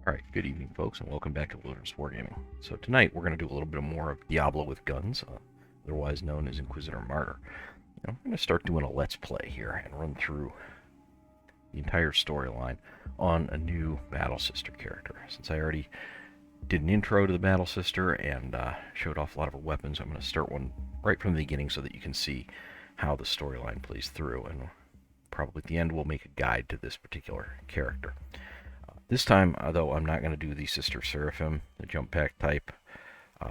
Alright, good evening folks, and welcome back to Wilderness Wargaming. So tonight we're going to do a little bit more of Diablo with guns, otherwise known as Inquisitor Martyr. And I'm going to start doing a Let's Play here and run through the entire storyline on a new Battle Sister character. Since I already did an intro to the Battle Sister and showed off a lot of her weapons, I'm going to start one right from the beginning so that you can see how the storyline plays through, and probably at the end we'll make a guide to this particular character. This time, though, I'm not going to do the Sister Seraphim, the jump pack type.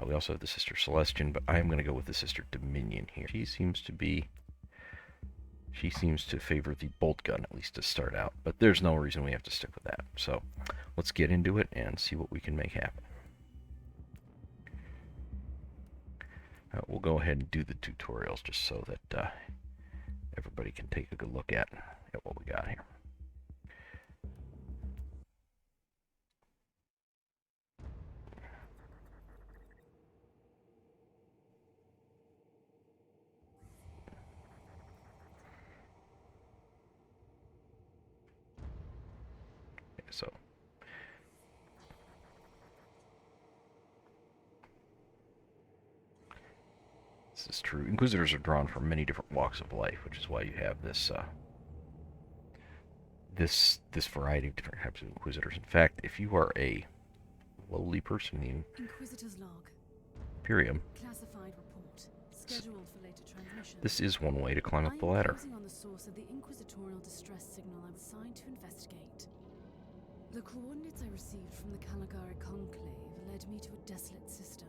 We also have the Sister Celestian, but I am going to go with the Sister Dominion here. She seems to favor the bolt gun, at least to start out, but there's no reason we have to stick with that. So let's get into it and see what we can make happen. We'll go ahead and do the tutorials just so that everybody can take a good look at what we got here. So this is true. Inquisitors are drawn from many different walks of life, which is why you have this this variety of different types of Inquisitors. In fact, if you are a lowly person in Inquisitor's log. Imperium, Classified report. Scheduled for later transmission. this is one way to climb up the ladder. I'm on the source of the inquisitorial distress signal I was assigned to investigate. The coordinates I received from the Caligari Conclave led me to a desolate system.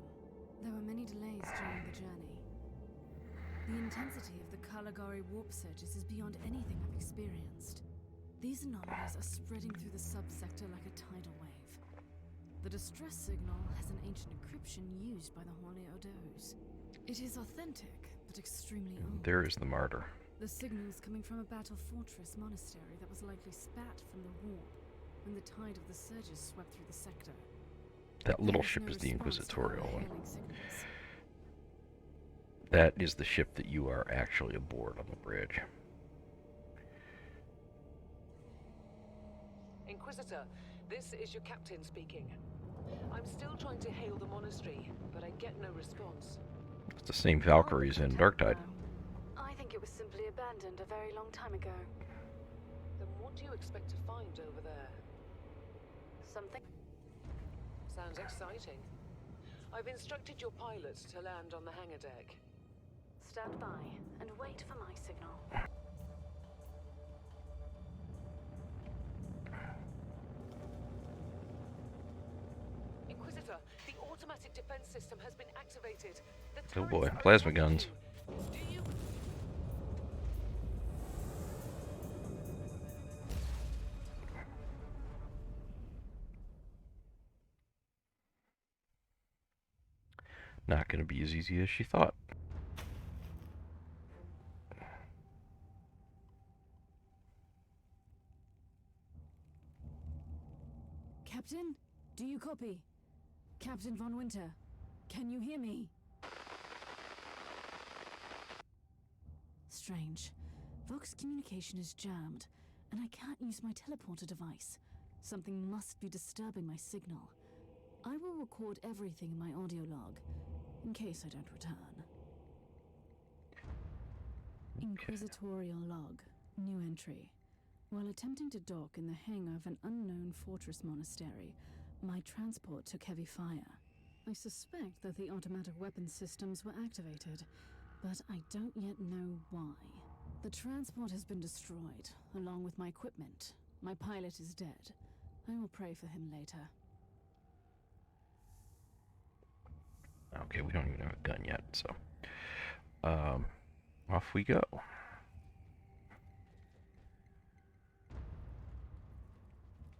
There were many delays during the journey. The intensity of the Caligari warp surges is beyond anything I've experienced. These anomalies are spreading through the subsector like a tidal wave. The distress signal has an ancient encryption used by the Holy Odos. It is authentic, but extremely old. There is the Martyr. The signal's coming from a battle fortress monastery that was likely spat from the warp when the tide of the surges swept through the sector. That little ship is the Inquisitorial one. That is the ship that you are actually aboard on the bridge. Inquisitor, this is your captain speaking. I'm still trying to hail the monastery, but I get no response. It's the same Valkyries in Darktide. I think it was simply abandoned a very long time ago. Then what do you expect to find over there? Something? Sounds exciting. I've instructed your pilots to land on the hangar deck. Stand by and wait for my signal. Inquisitor, the automatic defense system has been activated. Oh boy, plasma guns. Do you... Not going to be as easy as she thought. Captain, do you copy? Captain Von Winter, can you hear me? Strange. Vox communication is jammed, and I can't use my teleporter device. Something must be disturbing my signal. I will record everything in my audio log, in case I don't return. Inquisitorial log. New entry. While attempting to dock in the hangar of an unknown fortress monastery, my transport took heavy fire. I suspect that the automatic weapon systems were activated, but I don't yet know why. The transport has been destroyed, along with my equipment. My pilot is dead. I will pray for him later. Okay, we don't even have a gun yet, so off we go.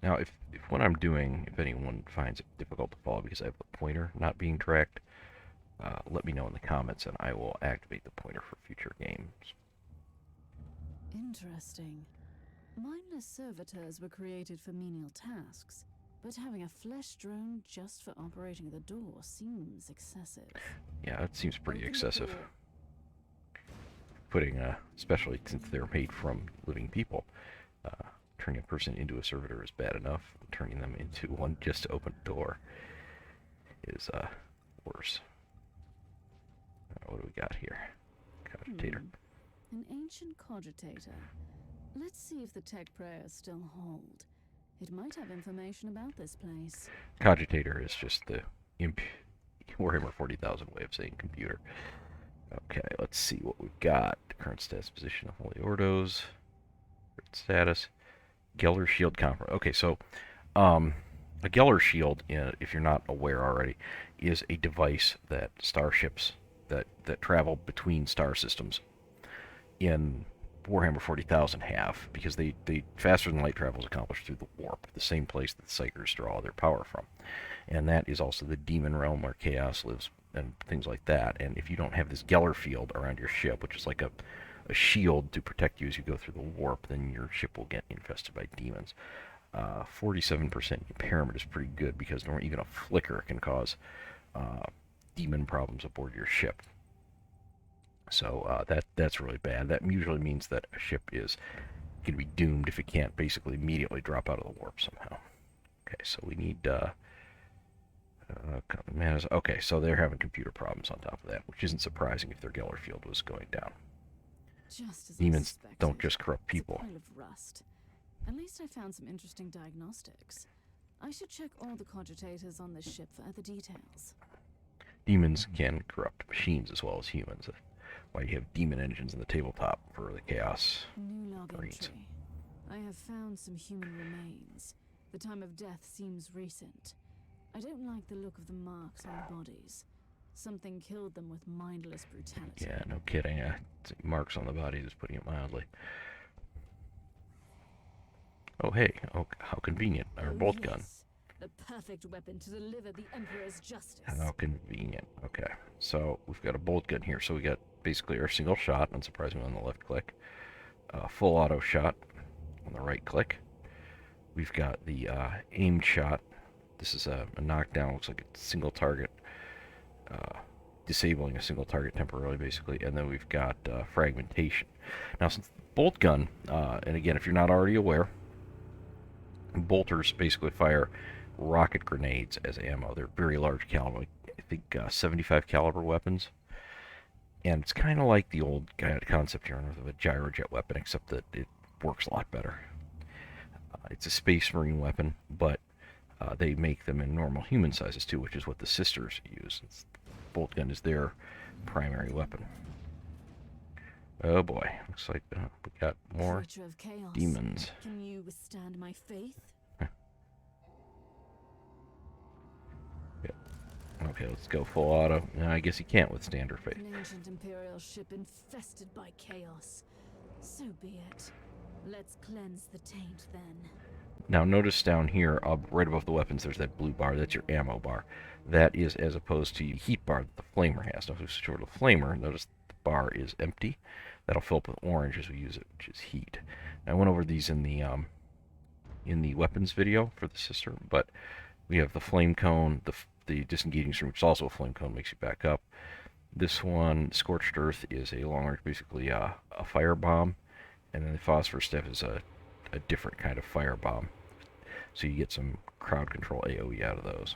Now, if what I'm doing, if anyone finds it difficult to follow because I have the pointer not being tracked, let me know in the comments and I will activate the pointer for future games. Interesting. Mindless servitors were created for menial tasks, but having a flesh drone just for operating the door seems excessive. Yeah, it seems pretty excessive. Putting, especially since they're made from living people, Turning a person into a servitor is bad enough. Turning them into one just to open a door is worse. What do we got here? Cogitator. An ancient cogitator. Let's see if the tech prayers still hold. It might have information about this place. Cogitator is just the Warhammer 40,000 way of saying computer. Okay, let's see what we've got. Current status position of Holy Ordos. Status. Geller Shield Conference. Okay, so a Geller Shield, if you're not aware already, is a device that starships that travel between star systems in Warhammer 40,000 have, because they faster than light travel is accomplished through the warp, the same place that the Psychers draw their power from. And that is also the demon realm where chaos lives and things like that. And if you don't have this Geller field around your ship, which is like a shield to protect you as you go through the warp, then your ship will get infested by demons. 47% impairment is pretty good, because even a flicker can cause demon problems aboard your ship. So that's really bad. That usually means that a ship is going to be doomed if it can't basically immediately drop out of the warp somehow. Okay, so we need... okay, so they're having computer problems on top of that, which isn't surprising if their Geller field was going down. Just as Demons don't just corrupt people. It's a pile of rust. At least I found some interesting diagnostics. I should check all the cogitators on this ship for other details. Demons can corrupt machines as well as humans. Why you have demon engines in the tabletop for the chaos. New log Marines. entry. I have found some human remains. The time of death seems recent. I don't like the look of the marks on the bodies. Something killed them with mindless brutality. Yeah, no kidding. Marks on the body is putting it mildly. Oh, hey. Oh, how convenient. Our bolt gun. The perfect weapon to deliver the Emperor's justice. How convenient. Okay, so we've got a bolt gun here. So we got basically our single shot, unsurprisingly, on the left click. Full auto shot on the right click. We've got the aimed shot. This is a knockdown. Looks like a single target. Disabling a single target temporarily, basically. And then we've got fragmentation. Now, since the bolt gun, and again, if you're not already aware, bolters basically fire rocket grenades as ammo. They're very large caliber, I think 75 caliber weapons. And it's kind of like the old concept here of a gyrojet weapon, except that it works a lot better. It's a space marine weapon, but they make them in normal human sizes too, which is what the sisters use. Bolt gun is their primary weapon. Oh boy, looks like we got more demons. Can you withstand my faith? Okay, let's go full auto. No, I guess he can't withstand her fate. An ancient Imperial ship infested by chaos. So be it. Let's cleanse the taint then. Now notice down here, right above the weapons, there's that blue bar. That's your ammo bar. That is as opposed to the heat bar that the flamer has. Now if we switch over to the flamer, notice the bar is empty. That'll fill up with orange as we use it, which is heat. Now, I went over these in the weapons video for the sister, but we have the flame cone, the disengaging stream, which is also a flame cone, makes you back up. This one, Scorched Earth, is a long range, basically a fire bomb, and then the phosphorus step is a different kind of fire bomb. So you get some crowd control AoE out of those.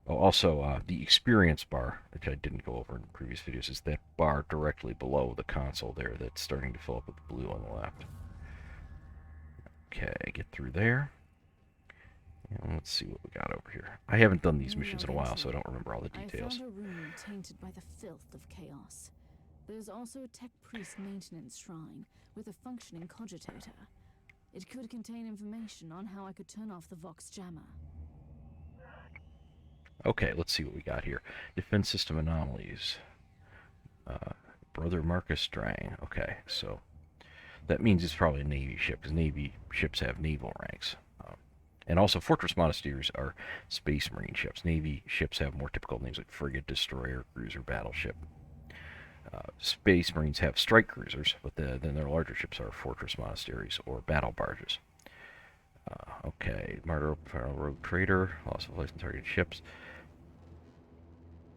Oh, also, the experience bar, which I didn't go over in previous videos, is that bar directly below the console there that's starting to fill up with blue on the left. Okay, get through there. And let's see what we got over here. I haven't done these missions in a while, so I don't remember all the details. I found a room tainted by the filth of chaos. There's also a tech priest maintenance shrine with a functioning cogitator. It could contain information on how I could turn off the Vox jammer. Okay, let's see what we got here. Defense system anomalies. Brother Marcus Strang. Okay, so that means it's probably a Navy ship, because Navy ships have naval ranks. And also, Fortress Monasteries are Space Marine ships. Navy ships have more typical names like frigate, destroyer, cruiser, battleship. Space Marines have strike cruisers, but then their larger ships are Fortress Monasteries or battle barges. Okay, Martyr, Rogue Trader, loss of license targeted ships.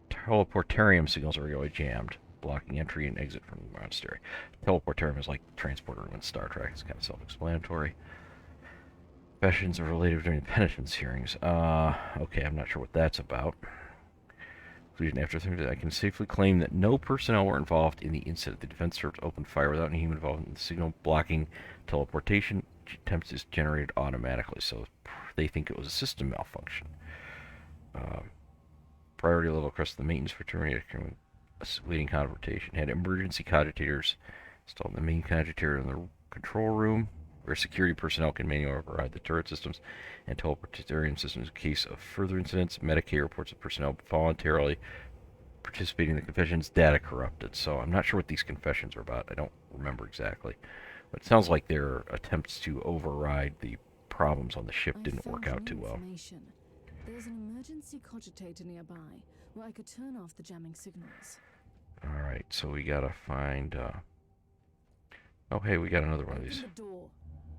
Teleportarium signals are really jammed. blocking entry and exit from the monastery. Teleport term is like transport room in Star Trek. It's kind of self-explanatory. Confessions are related during penitence hearings. Okay, I'm not sure what that's about. After I can safely claim that no personnel were involved in the incident. The defense served opened fire without any human involvement. The signal blocking teleportation attempts is generated automatically, so they think it was a system malfunction. Priority level across the maintenance for terminated waiting confrontation. Had emergency cogitators installed in the main cogitator in the control room, where security personnel can manually override the turret systems and teleportation systems in case of further incidents. Medicaid reports of personnel voluntarily participating in the confessions, data corrupted. So I'm not sure what these confessions are about. I don't remember exactly. But it sounds like their attempts to override the problems on the ship didn't work out too well. There's an emergency cogitator nearby where I could turn off the jamming signals. Alright, so we gotta find... Oh, hey, we got another one of these. Open the door.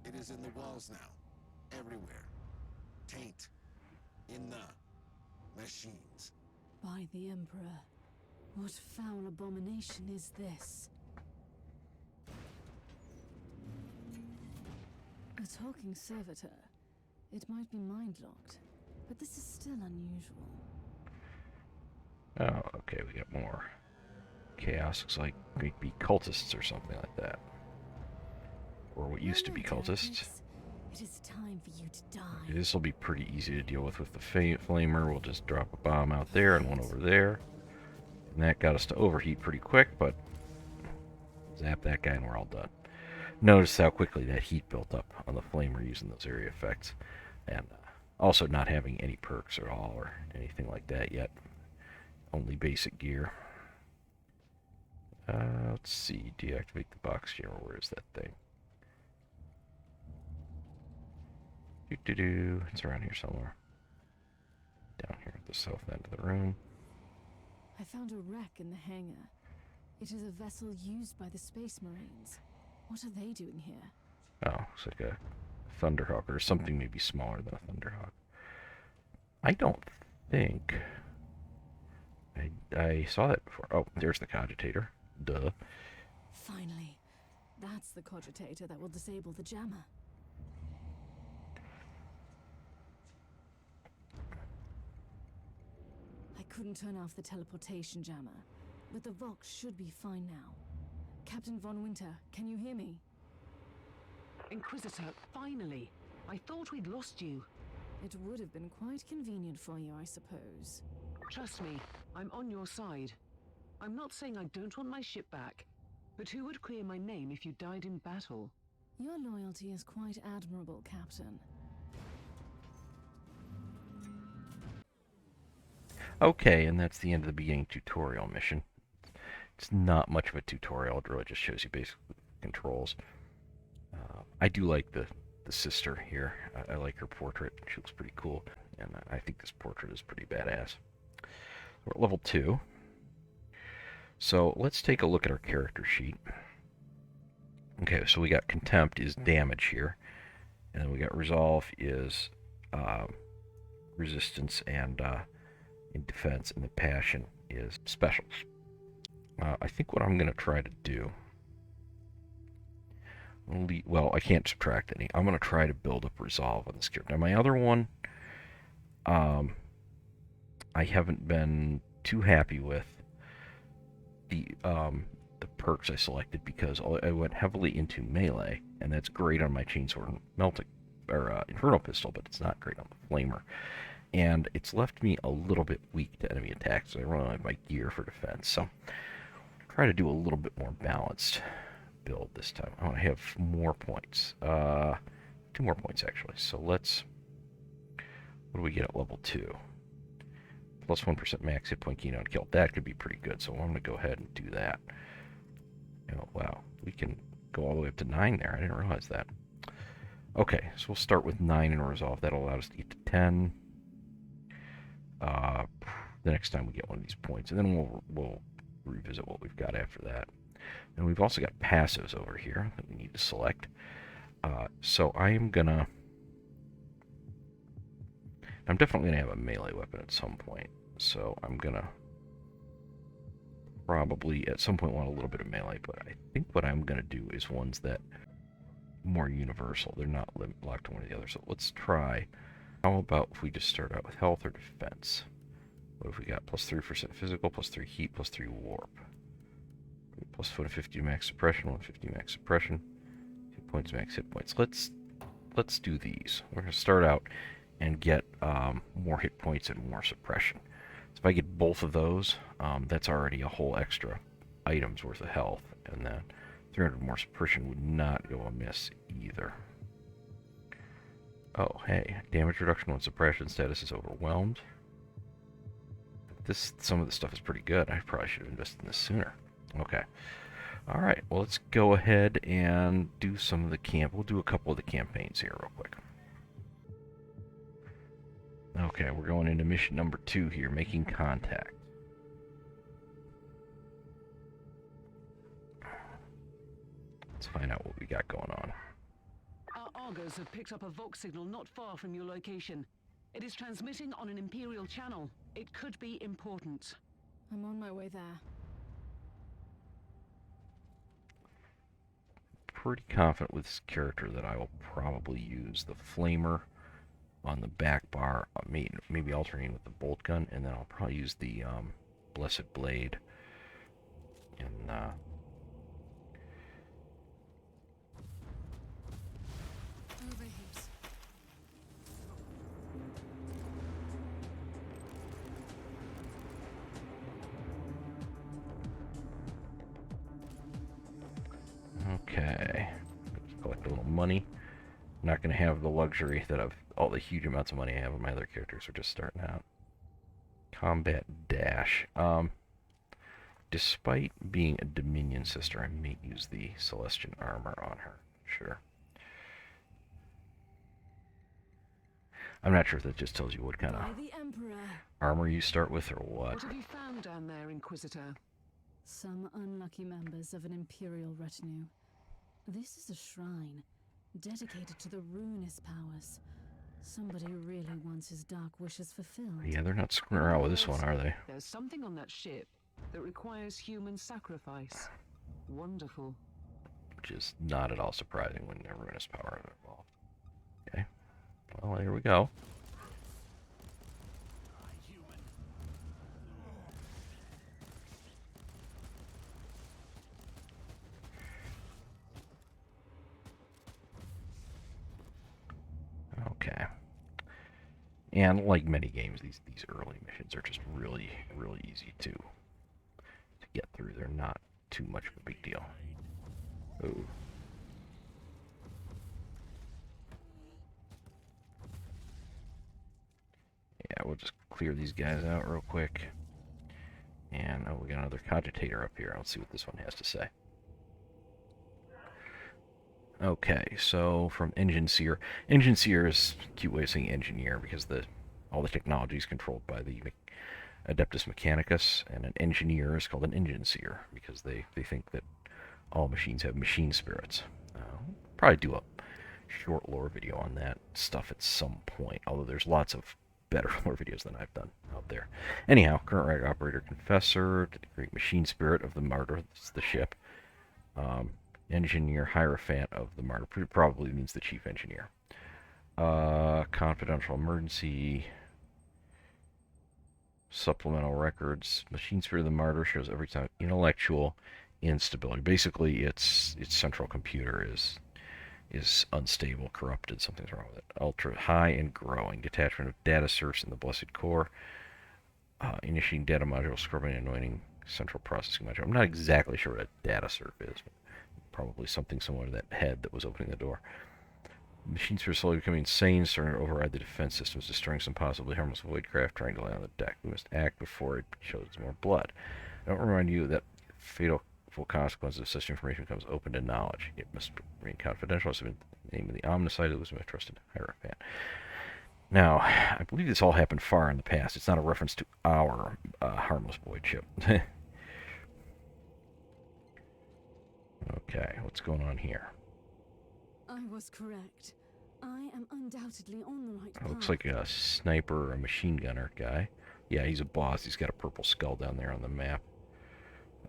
It is in the walls now. Everywhere. Taint. In the machines. By the Emperor. What foul abomination is this? A talking servitor. It might be mind-locked, but this is still unusual. Oh, okay, we got more. Chaos looks like might be cultists or something like that. Or what used to be cultists. It is time for you to die. This will be pretty easy to deal with the flamer. We'll just drop a bomb out there and one over there. And that got us to overheat pretty quick, but zap that guy and we're all done. Notice how quickly that heat built up on the flamer using those area effects. And also not having any perks at all or anything like that yet. Only basic gear. Let's see. Deactivate the box jammer. Where is that thing? It's around here somewhere. Down here at the south end of the room. I found a wreck in the hangar. It is a vessel used by the Space Marines. What are they doing here? Oh, it's like a Thunderhawk or something maybe smaller than a Thunderhawk. I don't think I saw that before. Oh, there's the cogitator. Duh. Finally. That's the cogitator that will disable the jammer. I couldn't turn off the teleportation jammer, but the Vox should be fine now. Captain Von Winter, can you hear me? Inquisitor, finally! I thought we'd lost you. It would have been quite convenient for you, I suppose. Trust me, I'm on your side. I'm not saying I don't want my ship back, but who would clear my name if you died in battle? Your loyalty is quite admirable, Captain. Okay, and that's the end of the beginning tutorial mission. It's not much of a tutorial. It really just shows you basic controls. I do like the sister here. I like her portrait. She looks pretty cool. And I think this portrait is pretty badass. We're at level 2. So let's take a look at our character sheet. Okay, so we got Contempt is damage here. And then we got Resolve is resistance and in defense. And the Passion is specials. I think what I'm going to try to do... Well, I can't subtract any. I'm going to try to build up Resolve on this character. Now, my other one, I haven't been too happy with the perks I selected because I went heavily into melee, and that's great on my Chainsword and Melting or Infernal Pistol, but it's not great on the Flamer. And it's left me a little bit weak to enemy attacks, so I run out of my gear for defense. So, try to do a little bit more balanced build this time. I want to have more points. 2 more points, actually. So let's... What do we get at level 2? Plus 1% max hit point gain on kill. That could be pretty good, so I'm going to go ahead and do that. Oh, wow. We can go all the way up to 9 there. I didn't realize that. Okay, so we'll start with 9 in Resolve. That'll allow us to get to 10. The next time we get one of these points. And then we'll revisit what we've got after that. And we've also got passives over here that we need to select. So I am gonna... I'm definitely gonna have a melee weapon at some point. So I'm gonna probably at some point want a little bit of melee, but I think what I'm going to do is ones that more universal. They're not locked to one or the other. So let's try. How about if we just start out with health or defense? What have we got? +3 for physical, +3 heat, +3 warp. Plus 150 max suppression, 150 max suppression. Hit points, max hit points. Let's do these. We're going to start out and get more hit points and more suppression. So if I get both of those, that's already a whole extra item's worth of health, and then 300 more suppression would not go amiss either. Oh, hey, damage reduction when suppression status is overwhelmed. Some of this stuff is pretty good. I probably should have invested in this sooner. Okay. All right. Well, let's go ahead and do some of the We'll do a couple of the campaigns here real quick. Okay, we're going into mission number 2 here, making contact. Let's find out what we got going on. Our Argos have picked up a Vox signal not far from your location. It is transmitting on an Imperial channel. It could be important. I'm on my way there. Pretty confident with this character that I will probably use the flamer on the back bar, maybe alternating with the bolt gun, and then I'll probably use the blessed blade in Over heaps. Okay. Let's collect a little money. I'm not going to have the luxury that all the huge amounts of money I have on my other characters are just starting out. Combat dash. Despite being a Dominion sister, I may use the Celestian armor on her. Sure. I'm not sure if that just tells you what kind of By the Emperor. armor you start with or what. What have you found down there, Inquisitor? Some unlucky members of an Imperial retinue. This is a shrine, dedicated to the ruinous powers. Somebody really wants his dark wishes fulfilled. Yeah, they're not screwing around with this one, are they? There's something on that ship that requires human sacrifice. Wonderful. Which is not at all surprising when the ruinous power is involved. Okay. Well, here we go. Okay. And like many games, these early missions are just really easy to get through. They're not too much of a big deal. Ooh. Yeah, we'll just clear these guys out real quick. And oh, we got another cogitator up here. Let's see what this one has to say. Okay, so from Engine Seer. Engine Seer is a cute way of saying engineer because all the technology is controlled by the Adeptus Mechanicus, and an engineer is called an Engine Seer because they think that all machines have machine spirits. We'll probably do a short lore video on that stuff at some point, although there's lots of better lore videos than I've done out there. Anyhow, current right operator confessor, the great machine spirit of the Martyr, that's the ship. Engineer Hierophant of the Martyr, probably means the chief engineer. Confidential emergency, supplemental records. Machine spirit of the Martyr shows every time intellectual instability. Basically, its central computer is unstable, corrupted. Something's wrong with it. Ultra high and growing. Detachment of data serfs in the Blessed Core. Initiating data module, scrubbing and anointing central processing module. I'm not exactly sure what a data serf is, but probably something similar to that head that was opening the door. Machines are slowly becoming insane, starting to override the defense systems, destroying some possibly harmless voidcraft trying to land on the deck. We must act before it shows more blood. I don't remind you that fatal consequences of such information becomes open to knowledge. It must remain confidential. It's been the name of the omnicide that was my trusted Hierophant. Now, I believe this all happened far in the past. It's not a reference to our harmless void ship. Okay, what's going on here? I was correct. I am undoubtedly on the right path. Looks like a sniper or a machine gunner guy. Yeah, he's a boss. He's got a purple skull down there on the map.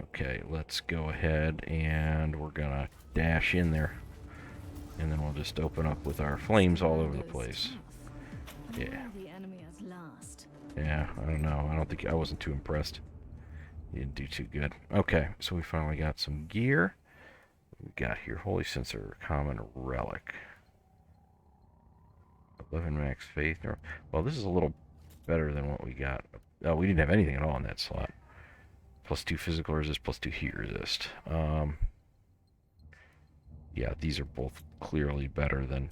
Okay, let's go ahead and we're gonna dash in there. And then we'll just open up with our flames all over the place. Yeah. The enemy at last. Yeah, I don't know. I wasn't too impressed. He didn't do too good. Okay, so we finally got some gear. We got here Holy Censer, Common Relic. 11 max faith. Well, this is a little better than what we got. Oh, we didn't have anything at all in that slot. +2 physical resist, +2 heat resist. Yeah, these are both clearly better than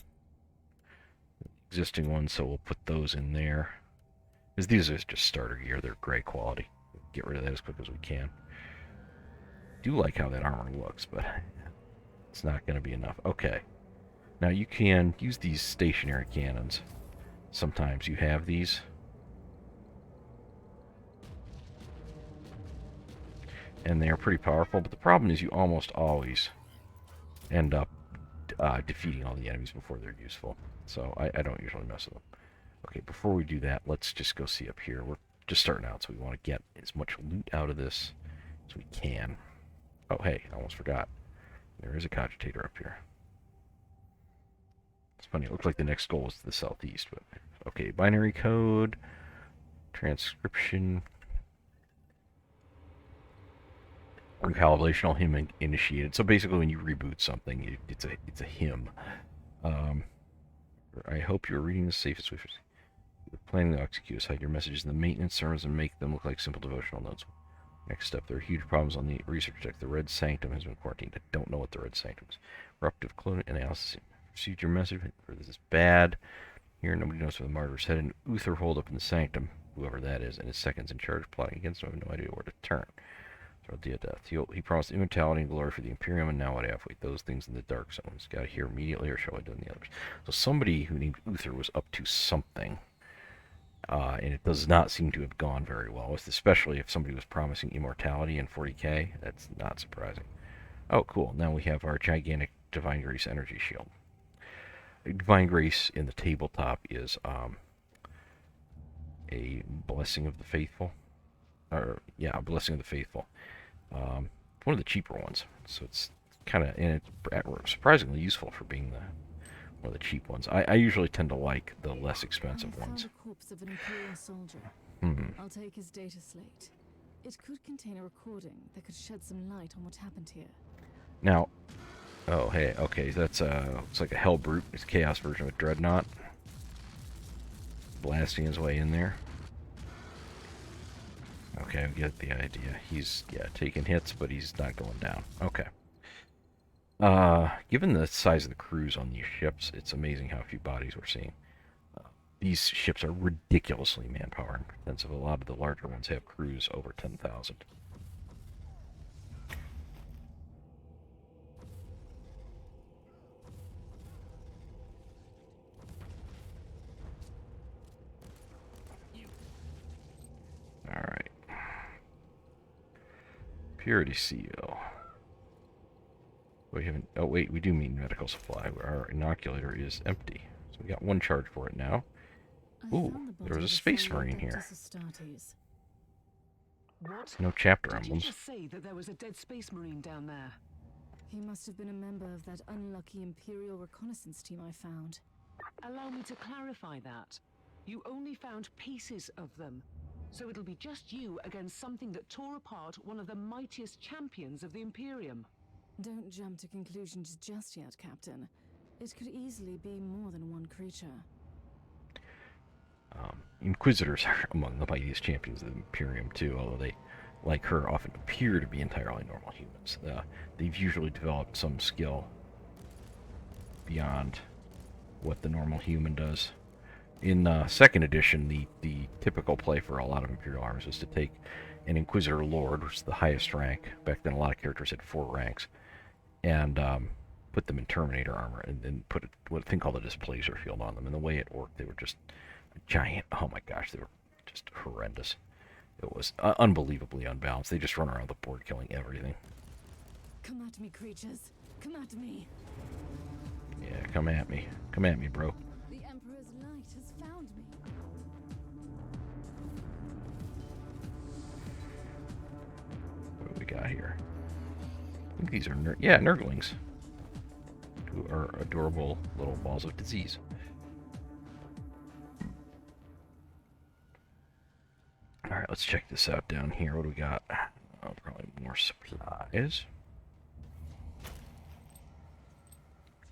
existing ones, so we'll put those in there. Because these are just starter gear. They're great quality. Get rid of that as quick as we can. Do like how that armor looks, but it's not going to be enough. Okay. Now you can use these stationary cannons. Sometimes you have these. And they are pretty powerful, but the problem is you almost always end up defeating all the enemies before they're useful. So I don't usually mess with them. Okay, before we do that, let's just go see up here. We're just starting out, so we want to get as much loot out of this as we can. Oh, hey, I almost forgot. There is a cogitator up here. It's funny, it looks like the next goal was to the southeast, but... Okay, binary code, transcription, recalibrational hymn initiated. So basically when you reboot something, it's a hymn. I hope you're reading the safest way. You're planning to execute, hide your messages in the maintenance sermons and make them look like simple devotional notes. Next step, there are huge problems on the research deck. The Red Sanctum has been quarantined. I don't know what the Red Sanctum is. Eruptive cloning analysis. Received your message. This is bad. Here, nobody knows where the Martyr's headed. An Uther holed up in the Sanctum, whoever that is, and his seconds in charge, plotting against him. I have no idea where to turn. He promised immortality and glory for the Imperium, and now what have we? Those things in the Dark Zone. He's got to hear immediately, or shall I do the others? So somebody who named Uther was up to something. And it does not seem to have gone very well, especially if somebody was promising immortality in 40k. That's not surprising. Oh, cool. Now we have our gigantic Divine Grace energy shield. Divine Grace in the tabletop is a Blessing of the Faithful. A Blessing of the Faithful. One of the cheaper ones. So it's kind of, and it's surprisingly useful for being one of the cheap ones. I usually tend to like the less expensive ones. The corpse of an Imperial soldier. I'll take his data slate. It could contain a recording that could shed some light on what happened here. Now, oh hey, okay, that's it's like a Hell Brute. It's a Chaos version of a Dreadnought. Blasting his way in there. Okay, I get the idea. He's, taking hits, but he's not going down. Okay. Given the size of the crews on these ships, it's amazing how few bodies we're seeing. These ships are ridiculously manpower intensive. A lot of the larger ones have crews over 10,000. Alright. Purity seal. We haven't. Oh wait, we do mean medical supply. Our inoculator is empty, so we got one charge for it now. Ooh, there was a space marine here. What? No chapter Did emblems. you just say that there was a dead space marine down there? He must have been a member of that unlucky Imperial reconnaissance team I found. Allow me to clarify that. You only found pieces of them. So it'll be just you against something that tore apart one of the mightiest champions of the Imperium. Don't jump to conclusions just yet, Captain. It could easily be more than one creature. Inquisitors are among the mightiest champions of the Imperium too, although they, like her, often appear to be entirely normal humans. They've usually developed some skill beyond what the normal human does. In second edition, the typical play for a lot of Imperial armies was to take an Inquisitor Lord, which is the highest rank. Back then, a lot of characters had 4 ranks, and put them in Terminator armor, and then put a thing called a displacer field on them. And the way it worked, they were just giant. Oh my gosh, they were just horrendous. It was unbelievably unbalanced. They just run around the board killing everything. Come at me, creatures. Come at me. Yeah, come at me. Come at me, bro. The Emperor's light has found me. What do we got here? I think these are Nurglings. Who are adorable little balls of disease. Alright, let's check this out down here. What do we got? Oh, probably more supplies.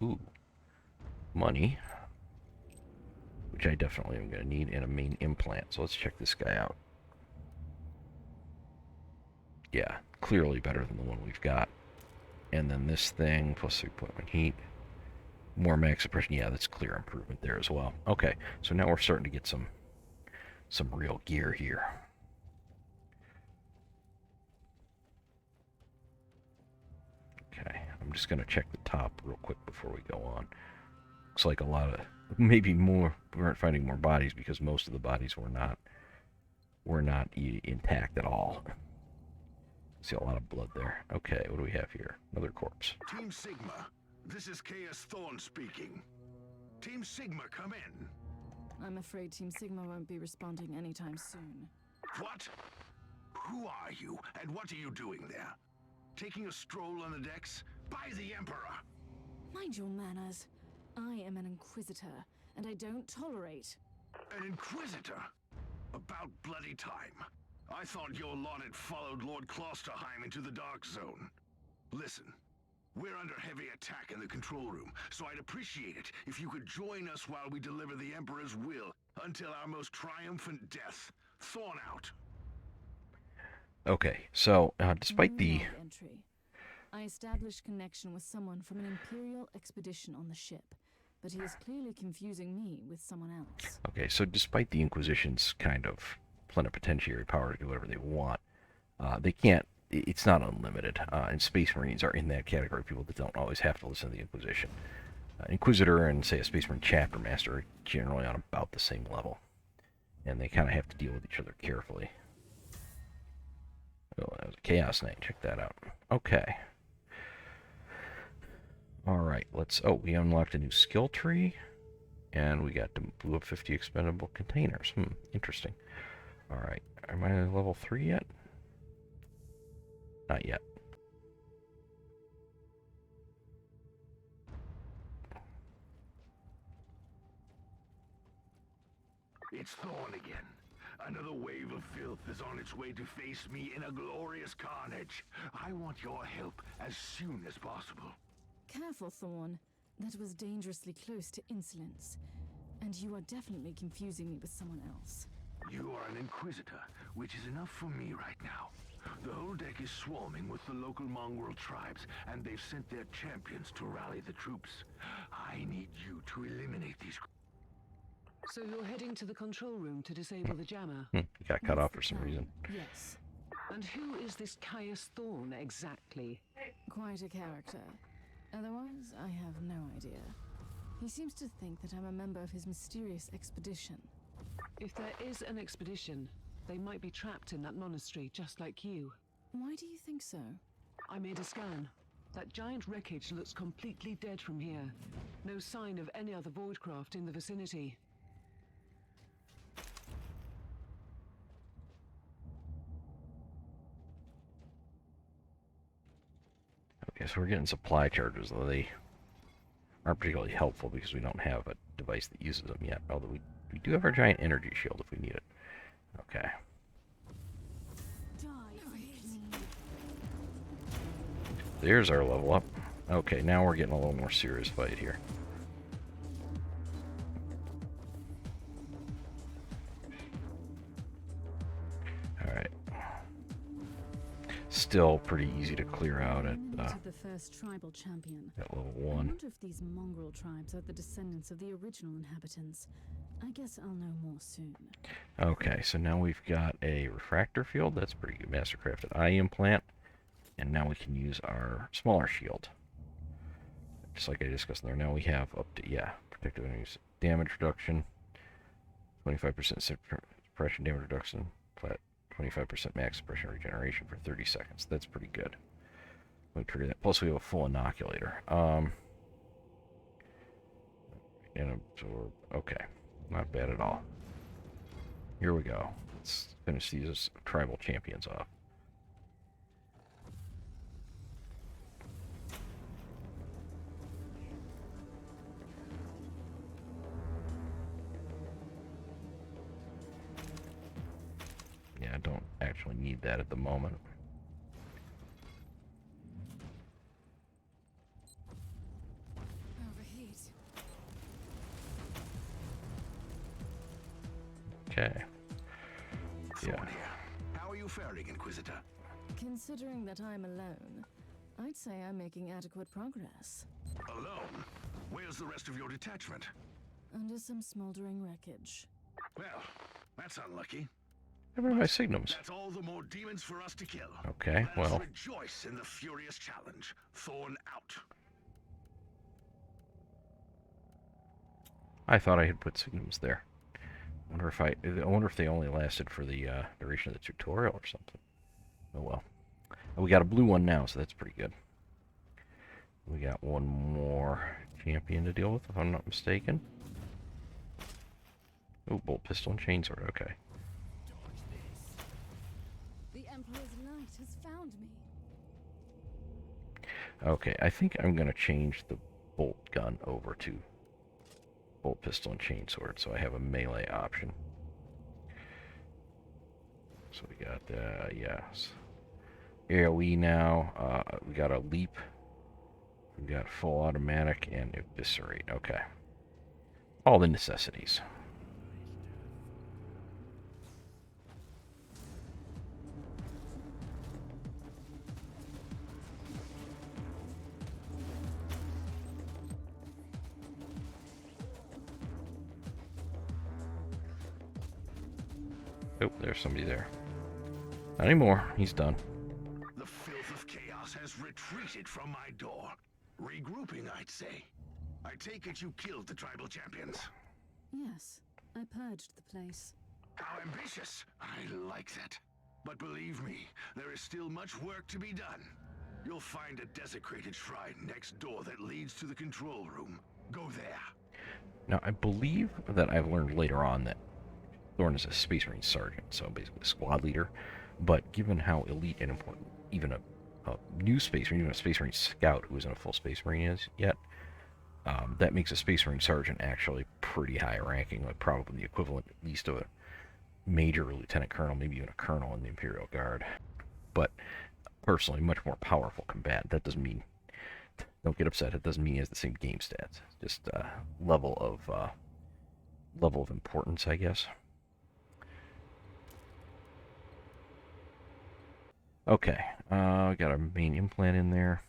Ooh. Money. Which I definitely am going to need, and a main implant. So let's check this guy out. Yeah, clearly better than the one we've got. And then this thing, plus 3.1 heat. More mag suppression. Yeah, that's clear improvement there as well. Okay, so now we're starting to get some real gear here. Okay, I'm just going to check the top real quick before we go on. Looks like a lot of, maybe more, we weren't finding more bodies because most of the bodies were not intact at all. See a lot of blood there. Okay, what do we have here? Another corpse. Team Sigma, this is Chaos Thorn speaking. Team Sigma, come in. I'm afraid Team Sigma won't be responding anytime soon. What? Who are you, and what are you doing there? Taking a stroll on the decks? By the Emperor! Mind your manners. I am an Inquisitor, and I don't tolerate... An Inquisitor? About bloody time. I thought your lot had followed Lord Klosterheim into the Dark Zone. Listen, we're under heavy attack in the control room, so I'd appreciate it if you could join us while we deliver the Emperor's will until our most triumphant death. Thorn out. Okay, so despite the... Log entry. I established connection with someone from an Imperial expedition on the ship, but he is clearly confusing me with someone else. Okay, so despite the Inquisition's kind of plenipotentiary power to do whatever they want, they can't, it's not unlimited, and Space Marines are in that category of people that don't always have to listen to the Inquisition. Inquisitor and, say, a Space Marine Chapter Master are generally on about the same level, and they kind of have to deal with each other carefully. Oh, that was a Chaos Knight, check that out. Okay. Alright, let's, oh, we unlocked a new skill tree, and we got to blew up 50 expendable containers. Interesting. Alright, am I level 3 yet? Not yet. It's Thorn again. Another wave of filth is on its way to face me in a glorious carnage. I want your help as soon as possible. Careful, Thorn. That was dangerously close to insolence. And you are definitely confusing me with someone else. You are an Inquisitor, which is enough for me right now. The whole deck is swarming with the local mongrel tribes, and they've sent their champions to rally the troops. I need you to eliminate these... So you're heading to the control room to disable the jammer? You got cut off for That's the some plan. reason. Yes. And who is this Caius Thorn exactly? Quite a character. Otherwise, I have no idea. He seems to think that I'm a member of his mysterious expedition. If there is an expedition, they might be trapped in that monastery just like you. Why do you think so? I made a scan. That giant wreckage looks completely dead from here. No sign of any other voidcraft in the vicinity. Okay, so we're getting supply charges, though they aren't particularly helpful because we don't have a device that uses them yet. Although we do have our giant energy shield if we need it. Okay. There's our level up. Okay, now we're getting a little more serious fight here. Alright. Still pretty easy to clear out at The first tribal champion. level I 1. wonder if these mongrel tribes are the descendants of the original inhabitants. I guess I'll know more soon. Okay, so now we've got a refractor field. That's pretty good. Mastercrafted eye implant. And now we can use our smaller shield. Just like I discussed there. Now we have up to, protective enemies. Damage reduction. 25% suppression damage reduction. 25% max suppression regeneration for 30 seconds. That's pretty good. Let me trigger that. Plus we have a full inoculator. And absorb. Okay. Not bad at all. Here we go. Let's finish these tribal champions off. don't actually need that at the moment. Overheat. Okay. Yeah. Thorn here. How are you faring, Inquisitor? Considering that I'm alone, I'd say I'm making adequate progress. Alone? Where's the rest of your detachment? Under some smoldering wreckage. Well, that's unlucky. Never mind my signums. That's all the more demons for us to kill. Okay, Let us well. rejoice in the furious challenge. Thorn out. I thought I had put signums there. I wonder if they only lasted for the duration of the tutorial or something. Oh well. We got a blue one now, so that's pretty good. We got one more champion to deal with, if I'm not mistaken. Oh, bolt pistol and chainsword. Okay. The Emperor's light has found me. Okay, I think I'm gonna change the bolt gun over to bolt pistol and chainsword, so I have a melee option. So we got yes, AOE now. We got a leap. We got full automatic and eviscerate. Okay, all the necessities. Oh, there's somebody there. Not anymore. He's done. The filth of chaos has retreated from my door. Regrouping, I'd say. I take it you killed the tribal champions. Yes, I purged the place. How ambitious. I like that. But believe me, there is still much work to be done. You'll find a desecrated shrine next door that leads to the control room. Go there. Now, I believe that I've learned later on that Thorn is a Space Marine sergeant, so basically a squad leader. But given how elite and important even a new Space Marine, even a Space Marine scout who isn't a full Space Marine is yet, that makes a Space Marine sergeant actually pretty high ranking, like probably the equivalent at least of a major lieutenant colonel, maybe even a colonel in the Imperial Guard. But personally, much more powerful combatant. That doesn't mean, don't get upset, it doesn't mean he has the same game stats. Just level of importance, I guess. Okay, got our main implant in there.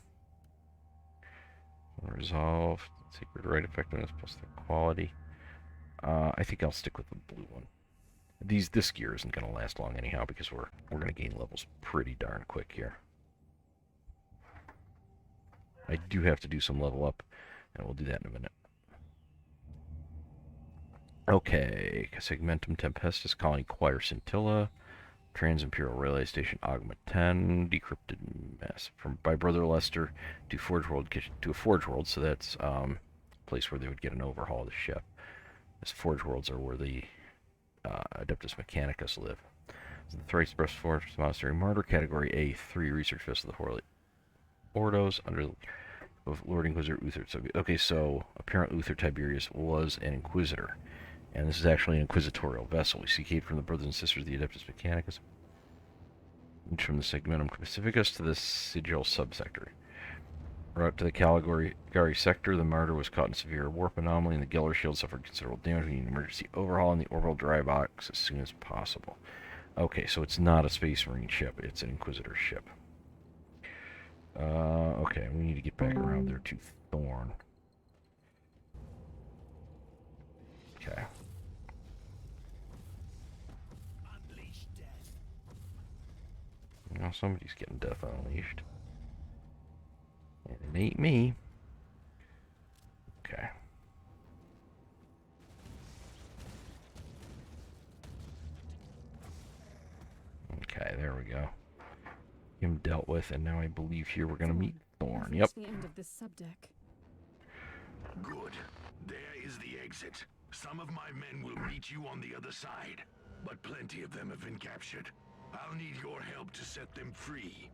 Resolve, sacred right effectiveness plus the quality. I think I'll stick with the blue one. This gear isn't going to last long anyhow because we're going to gain levels pretty darn quick here. I do have to do some level up, and we'll do that in a minute. Okay, Segmentum Tempestus, Colony Choir Scintilla, Trans-Imperial Railway Station Ogma 10, Decrypted Mess by Brother Lester to Forge World, to a Forge World, so that's a place where they would get an overhaul of the ship. These Forge Worlds are where the Adeptus Mechanicus live. So the Thrice Breast Forge Monastery Martyr, Category A3, Research Vessel of the Horley Ordos, under of Lord Inquisitor Uther. So, okay, so apparently Uther Tiberius was an Inquisitor. And this is actually an inquisitorial vessel. We see Kate from the brothers and sisters of the Adeptus Mechanicus. Each from the Segmentum Pacificus to the Sigil subsector. Route to the Caligari sector, the Martyr was caught in severe warp anomaly, and the Geller shield suffered considerable damage. We need an emergency overhaul in the orbital dry box as soon as possible. Okay, so it's not a Space Marine ship, it's an Inquisitor ship. Okay, we need to get back around there to Thorn. Okay. Now somebody's getting death unleashed. And it ain't me. Okay. Okay, there we go. Him dealt with, and now I believe here we're gonna meet Thorn. Yep. The end of this subdeck. Good. There is the exit. Some of my men will meet you on the other side, but plenty of them have been captured. I'll need your help to set them free.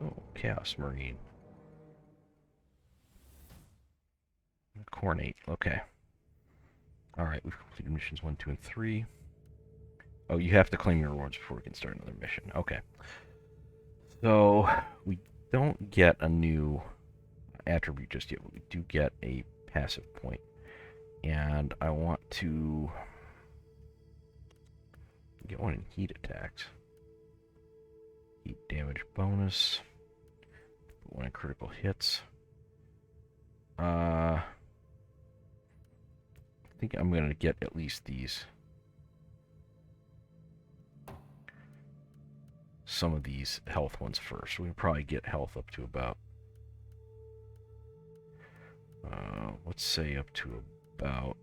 Oh, Chaos Marine. Cornate, okay. Alright, we've completed missions 1, 2, and 3. Oh, you have to claim your rewards before we can start another mission. Okay. So, we don't get a new attribute just yet, but we do get a passive point. And I want to get one in heat attacks. Heat damage bonus. Put one in critical hits. I think I'm going to get at least some of these health ones first. We can probably get health up to about, let's say up to about,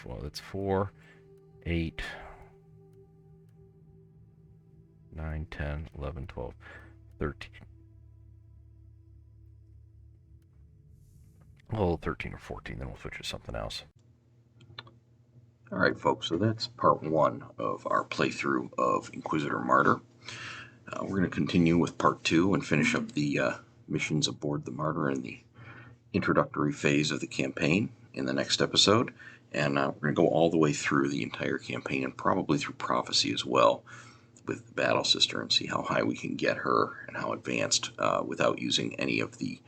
well, that's 4, 8, 9, 10, 11, 12, 13. Well, 13 or 14, then we'll switch to something else. Alright folks, so that's part 1 of our playthrough of Inquisitor Martyr. We're going to continue with part 2 and finish up the missions aboard the Martyr in the introductory phase of the campaign in the next episode. And we're going to go all the way through the entire campaign and probably through Prophecy as well with the Battle Sister and see how high we can get her and how advanced without using any of the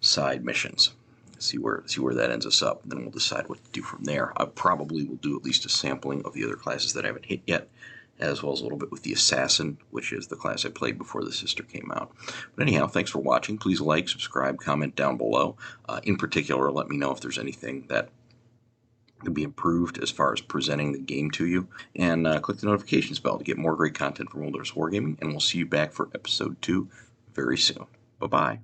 side missions. See where that ends us up, and then we'll decide what to do from there. I probably will do at least a sampling of the other classes that I haven't hit yet, as well as a little bit with the Assassin, which is the class I played before the Sister came out. But anyhow, thanks for watching. Please like, subscribe, comment down below. In particular, let me know if there's anything that can be improved as far as presenting the game to you. And click the notifications bell to get more great content from Wilderness Wargaming, and we'll see you back for Episode 2 very soon. Bye-bye.